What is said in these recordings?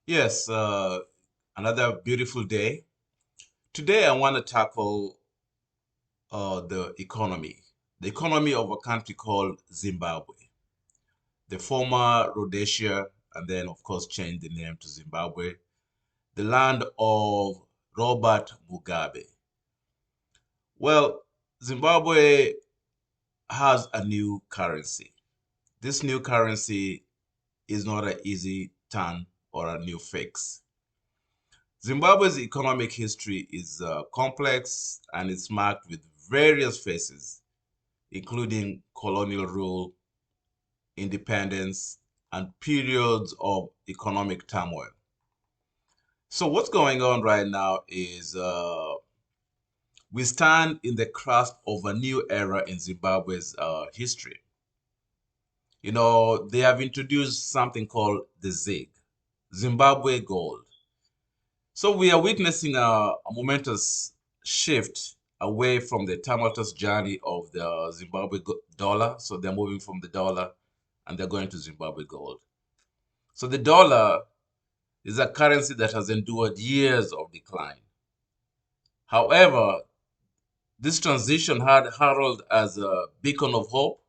Yes, another beautiful day. Today, I want to tackle the economy of a country called Zimbabwe, the former Rhodesia, and then, of course, changed the name to Zimbabwe, the land of Robert Mugabe. Well, Zimbabwe has a new currency. This new currency is not an easy turn or a new fix. Zimbabwe's economic history is complex and it's marked with various phases, including colonial rule, independence, and periods of economic turmoil. So, what's going on right now is we stand in the cusp of a new era in Zimbabwe's history. You know, they have introduced something called the ZIG, Zimbabwe Gold. So we are witnessing a momentous shift away from the tumultuous journey of the Zimbabwe dollar. So they're moving from the dollar and they're going to Zimbabwe gold. So the dollar is a currency that has endured years of decline. However, this transition had heralded as a beacon of hope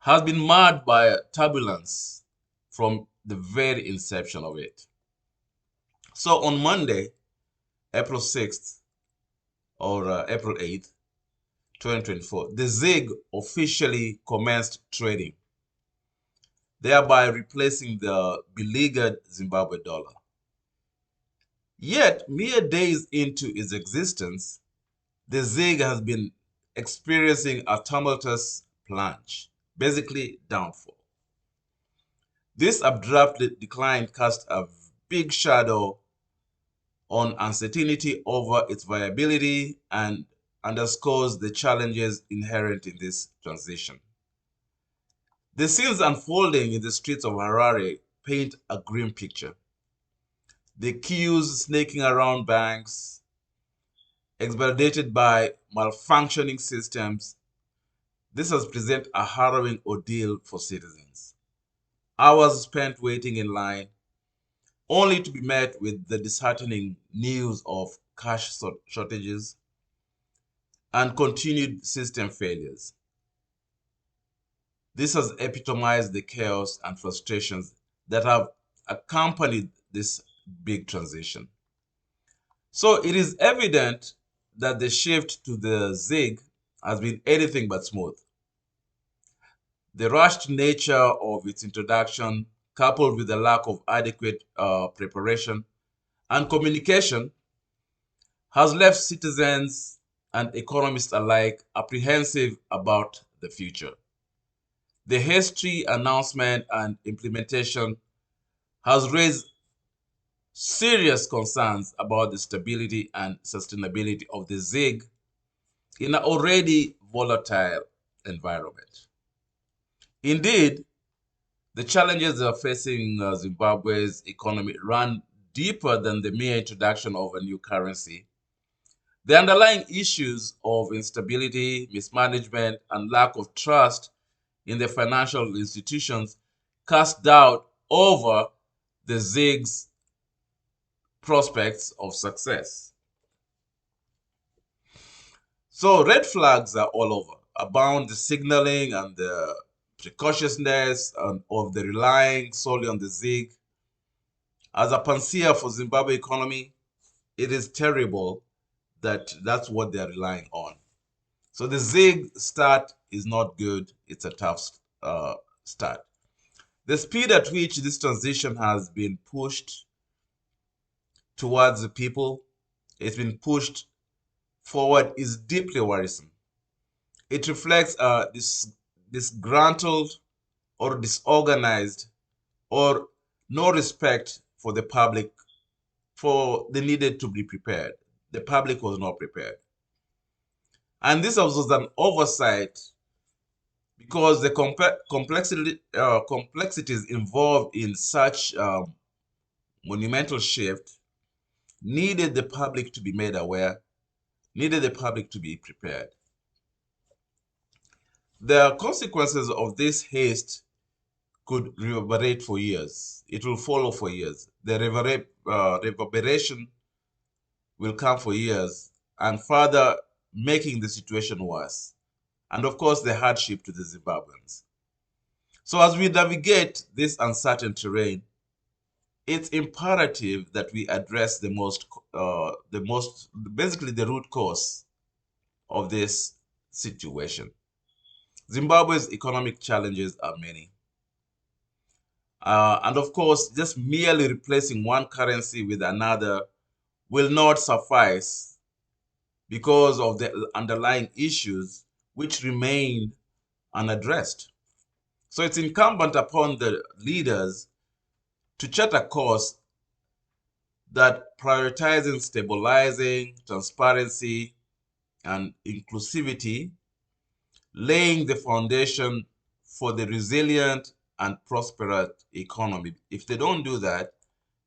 has been marred by turbulence from the very inception of it. So on Monday, April 6th or April 8th, 2024, the ZIG officially commenced trading, thereby replacing the beleaguered Zimbabwe dollar. Yet, mere days into its existence, the ZIG has been experiencing a tumultuous plunge, basically downfall. This abrupt decline cast a big shadow on uncertainty over its viability and underscores the challenges inherent in this transition. The scenes unfolding in the streets of Harare paint a grim picture. The queues snaking around banks, expedited by malfunctioning systems, this has presented a harrowing ordeal for citizens. Hours spent waiting in line, only to be met with the disheartening news of cash shortages and continued system failures. This has epitomized the chaos and frustrations that have accompanied this big transition. So it is evident that the shift to the ZIG has been anything but smooth. The rushed nature of its introduction, coupled with the lack of adequate preparation and communication, has left citizens and economists alike apprehensive about the future. The history, announcement, and implementation has raised serious concerns about the stability and sustainability of the ZIG in an already volatile environment. Indeed, the challenges that are facing Zimbabwe's economy run deeper than the mere introduction of a new currency. The underlying issues of instability, mismanagement, and lack of trust in the financial institutions cast doubt over the ZIG's prospects of success. So red flags are all over, abound the signaling and the precautiousness of the relying solely on the ZIG. As a panacea for Zimbabwe economy, it is terrible that that's what they're relying on. So the ZIG start is not good. It's a tough start. The speed at which this transition has been pushed towards the people, it's been pushed forward, is deeply worrisome. It reflects this disgruntled or disorganized or no respect for the public, for the needed to be prepared. The public was not prepared. And this was an oversight because the complexities involved in such monumental shift needed the public to be made aware, needed the public to be prepared. The consequences of this haste could reverberate for years. It will follow for years. The reverberation will come for years and further making the situation worse. And of course, the hardship to the Zimbabweans. So as we navigate this uncertain terrain, it's imperative that we address basically the root cause of this situation. Zimbabwe's economic challenges are many. And of course, just merely replacing one currency with another will not suffice because of the underlying issues which remain unaddressed. So it's incumbent upon the leaders to chart a course that prioritizing stabilizing, transparency, and inclusivity, laying the foundation for the resilient and prosperous economy. If they don't do that,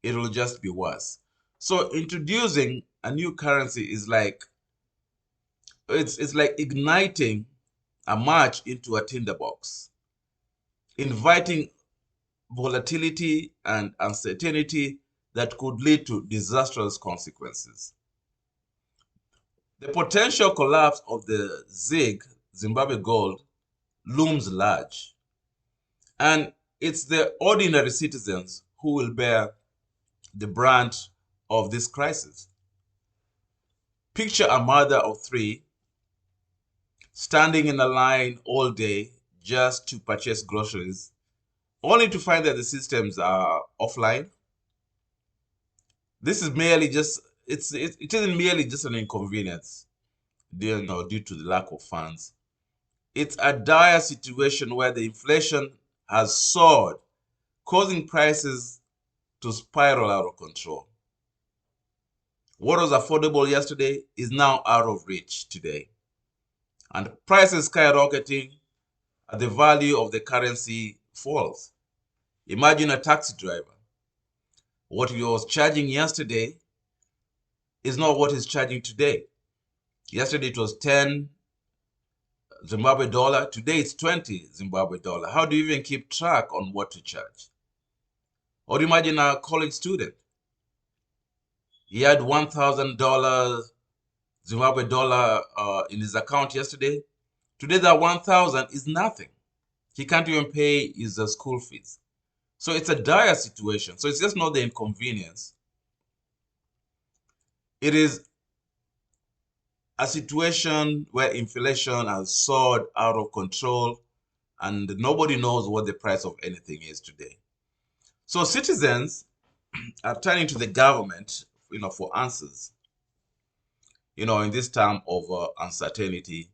it will just be worse. So introducing a new currency is like it's like igniting a match into a tinderbox, inviting volatility and uncertainty that could lead to disastrous consequences. The potential collapse of the ZIG, Zimbabwe Gold, looms large. And it's the ordinary citizens who will bear the brunt of this crisis. Picture a mother of three standing in a line all day just to purchase groceries, only to find that the systems are offline. This is merely just, it isn't merely just an inconvenience due to the lack of funds. It's a dire situation where the inflation has soared, causing prices to spiral out of control. What was affordable yesterday is now out of reach today. And prices skyrocketing as the value of the currency falls. Imagine a taxi driver. What he was charging yesterday is not what he's charging today. Yesterday it was 10 Zimbabwe dollar. Today it's 20 Zimbabwe dollar. How do you even keep track on what to charge? Or imagine a college student. He had $1,000 Zimbabwe dollar in his account yesterday. Today that 1,000 is nothing. He can't even pay his school fees. So it's a dire situation. So it's just not the inconvenience. It is a situation where inflation has soared out of control and nobody knows what the price of anything is today. So citizens are turning to the government, for answers, in this time of uncertainty.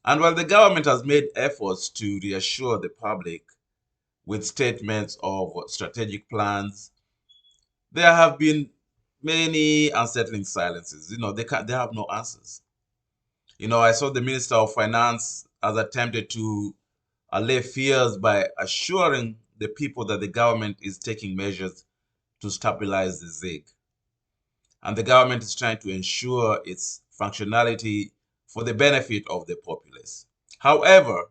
And while the government has made efforts to reassure the public with statements of strategic plans, there have been many unsettling silences. They have no answers. I saw the Minister of Finance has attempted to allay fears by assuring the people that the government is taking measures to stabilize the ZIG. And the government is trying to ensure its functionality for the benefit of the populace. However,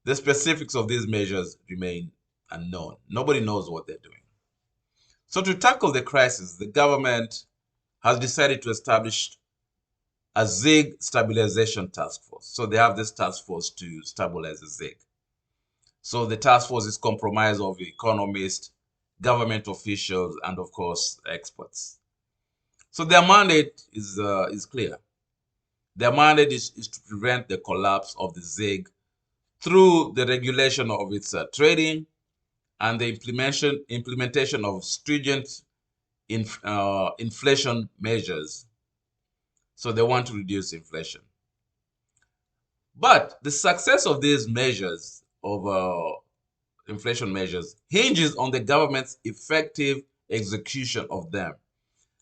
the specifics of these measures remain unknown. Nobody knows what they're doing. So to tackle the crisis, the government has decided to establish a ZIG stabilization task force. So they have this task force to stabilize the ZIG. So the task force is comprised of economists, government officials, and of course, experts. So their mandate is clear. Their mandate is to prevent the collapse of the ZIG through the regulation of its trading and the implementation of stringent inflation measures. So they want to reduce inflation. But the success of these measures, of inflation measures, hinges on the government's effective execution of them.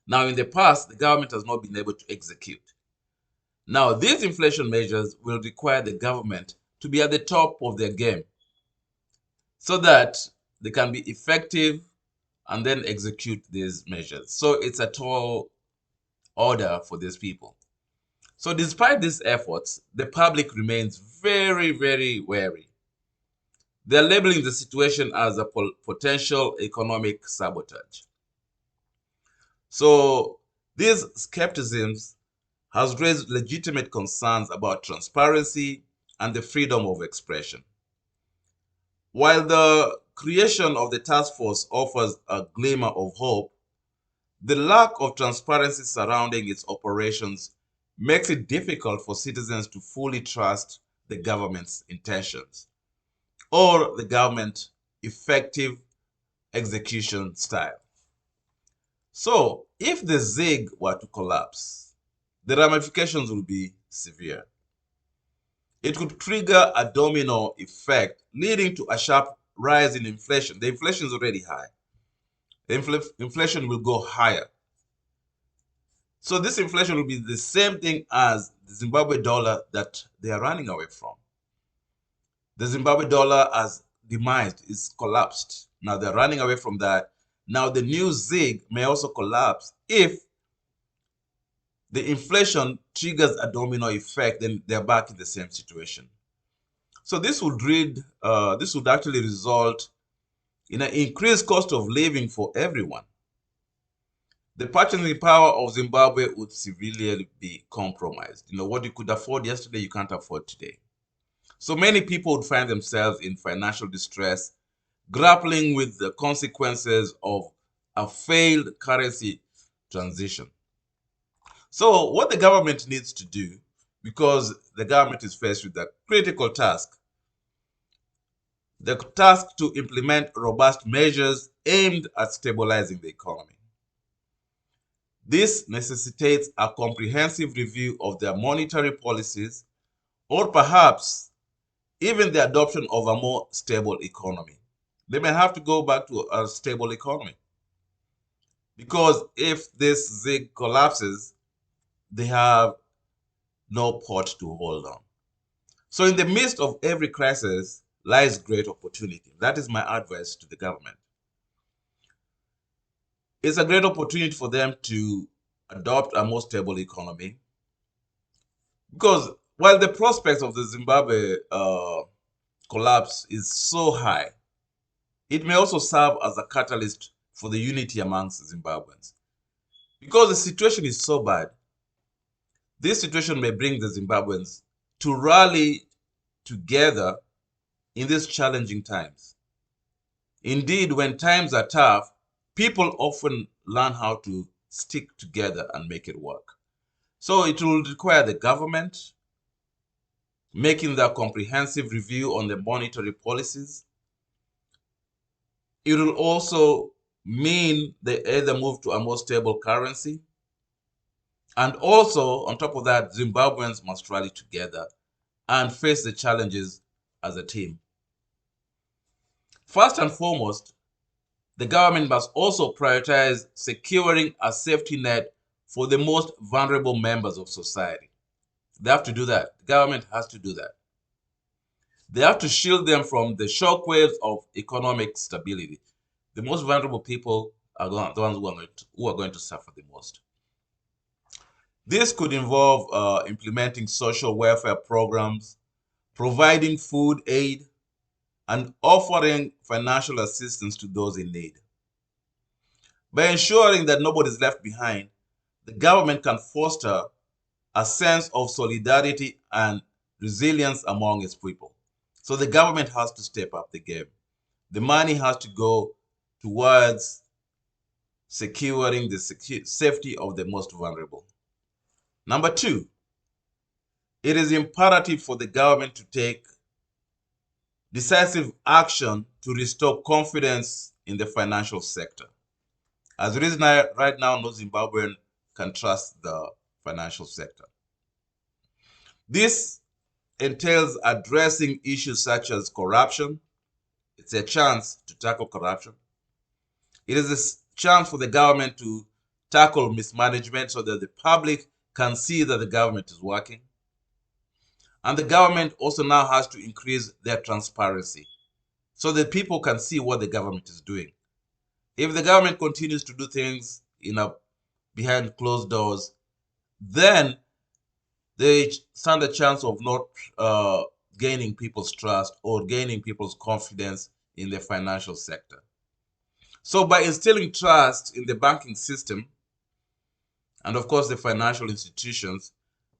Now, in the past, the government has not been able to execute. Now, these inflation measures will require the government to be at the top of their game so that they can be effective and then execute these measures. So it's a tall order for these people. So despite these efforts, the public remains very, very wary. They're labeling the situation as a potential economic sabotage. So these skepticisms has raised legitimate concerns about transparency and the freedom of expression. While the creation of the task force offers a glimmer of hope, the lack of transparency surrounding its operations makes it difficult for citizens to fully trust the government's intentions or the government's effective execution style. So, if the ZIG were to collapse, the ramifications will be severe. It could trigger a domino effect, leading to a sharp rise in inflation. The inflation is already high. The inflation will go higher. So this inflation will be the same thing as the Zimbabwe dollar that they are running away from. The Zimbabwe dollar has demised, it's collapsed. Now they're running away from that. Now the new ZIG may also collapse if the inflation triggers a domino effect, then they're back in the same situation. So this would actually result in an increased cost of living for everyone. The purchasing power of Zimbabwe would severely be compromised. What you could afford yesterday, you can't afford today. So many people would find themselves in financial distress, grappling with the consequences of a failed currency transition. So what the government needs to do, because the government is faced with a critical task, the task to implement robust measures aimed at stabilizing the economy. This necessitates a comprehensive review of their monetary policies, or perhaps even the adoption of a more stable economy. They may have to go back to a stable economy. Because if this ZIG collapses, they have no pot to hold on. So in the midst of every crisis lies great opportunity. That is my advice to the government. It's a great opportunity for them to adopt a more stable economy. Because while the prospects of the Zimbabwe collapse is so high, it may also serve as a catalyst for the unity amongst Zimbabweans. Because the situation is so bad, this situation may bring the Zimbabweans to rally together in these challenging times. Indeed, when times are tough, people often learn how to stick together and make it work. So it will require the government making the comprehensive review on the monetary policies. It will also mean they either move to a more stable currency. And also, on top of that, Zimbabweans must rally together and face the challenges as a team. First and foremost, the government must also prioritize securing a safety net for the most vulnerable members of society. They have to do that. The government has to do that. They have to shield them from the shockwaves of economic stability. The most vulnerable people are the ones who are going to suffer the most. This could involve implementing social welfare programs, providing food aid, and offering financial assistance to those in need. By ensuring that nobody is left behind, the government can foster a sense of solidarity and resilience among its people. So the government has to step up the game. The money has to go towards securing the safety of the most vulnerable. Number two, it is imperative for the government to take decisive action to restore confidence in the financial sector. As it is right now, no Zimbabwean can trust the financial sector. This entails addressing issues such as corruption. It's a chance to tackle corruption. It is a chance for the government to tackle mismanagement so that the public can see that the government is working. And the government also now has to increase their transparency so that people can see what the government is doing. If the government continues to do things behind closed doors, then they stand a chance of not gaining people's trust or gaining people's confidence in the financial sector. So by instilling trust in the banking system, and of course the financial institutions,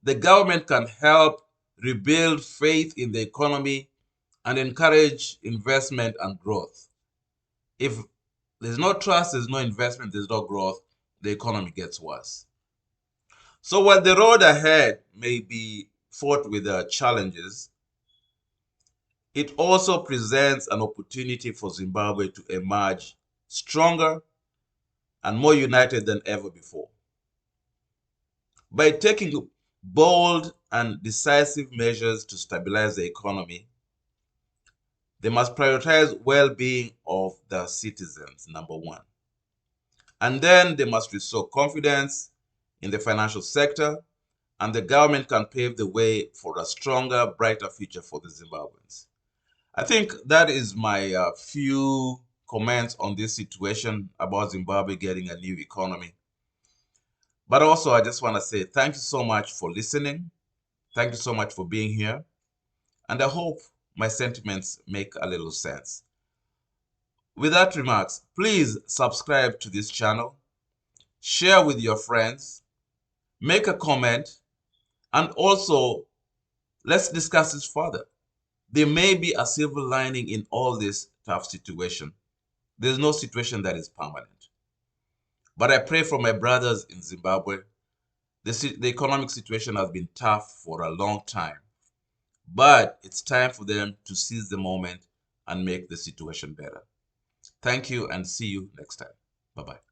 the government can help rebuild faith in the economy and encourage investment and growth. If there's no trust, there's no investment, there's no growth, the economy gets worse. So while the road ahead may be fraught with challenges, it also presents an opportunity for Zimbabwe to emerge stronger and more united than ever before. By taking bold and decisive measures to stabilize the economy, they must prioritize well-being of the citizens, number one. And then they must restore confidence in the financial sector, and the government can pave the way for a stronger, brighter future for the Zimbabweans. I think that is my few comments on this situation about Zimbabwe getting a new economy. But also, I just want to say thank you so much for listening. Thank you so much for being here. And I hope my sentiments make a little sense. With that remarks, please subscribe to this channel, share with your friends, make a comment, and also let's discuss this further. There may be a silver lining in all this tough situation. There's no situation that is permanent. But I pray for my brothers in Zimbabwe. The economic situation has been tough for a long time. But it's time for them to seize the moment and make the situation better. Thank you and see you next time. Bye-bye.